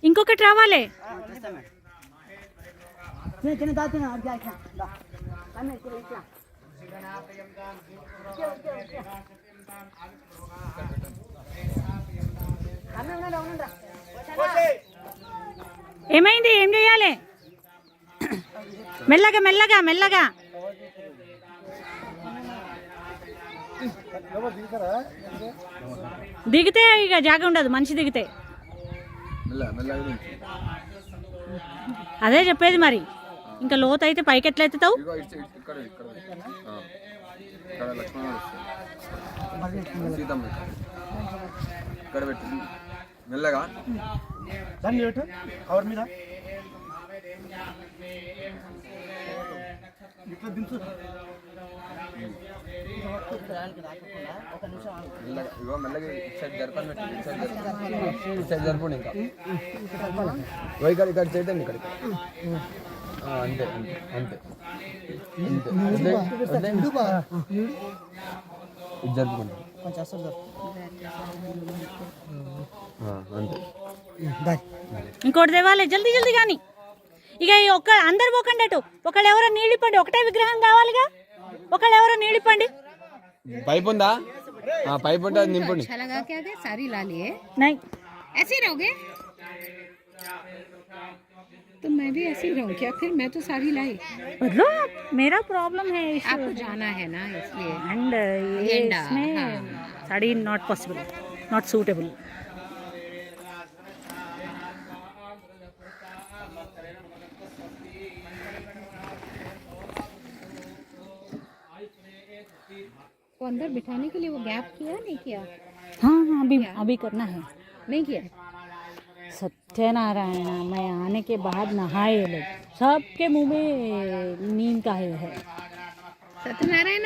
ఇంకొకటి రావాలి. ఏమైంది? ఏం చేయాలి? మెల్లగా మెల్లగా మెల్లగా. దిగితే ఇక జాగ ఉండదు, మనిషి దిగితే. అదే చెప్పేది మరి. ఇంకా లోతు అయితే పైకి ఎట్లా ఎత్తుతావు? మెల్లగా దాన్ని కవర్ మీద ఇట్లా దించు. ఇగో మెల్లగా ఇటు సైడ్ జరపని పెట్టి ఇటు సైడ్ జరపండి. ఇంకా ఇక్కడ ఇక్కడ చేద్దాం. ఇక్కడ అంతే అంతే అంతే అంతే ఇది జరుపుకుంటాం. ఇంకోటి తేవాలి జల్దీ జల్దీ. కానీ ఇక ఒక్క అందరు పోకండి అటు. ఒకళ్ళు ఎవరో నీళ్ళిప్పండి. ఒకటే విగ్రహం కావాలిగా. ఒకళ్ళు ఎవరో నీళ్ళిప్పండి. పైప్ ఉందా? పైప్ ఉంటే అది నింపండి. तो मैं भी ऐसे ही रहूं क्या? फिर मैं तो साड़ी लाई. बदलो, मेरा प्रॉब्लम है. आपको जाना है ना इसलिए. एंड ये इसमें sari not possible, not suitable. वो अंदर बिठाने के लिए वो गैप किया नहीं किया? हाँ हाँ अभी करना है. नहीं किया. सत्यनारायण, मैं आने के बाद नहाए लोग, सबके मुंह में नींद का है. सत्यनारायण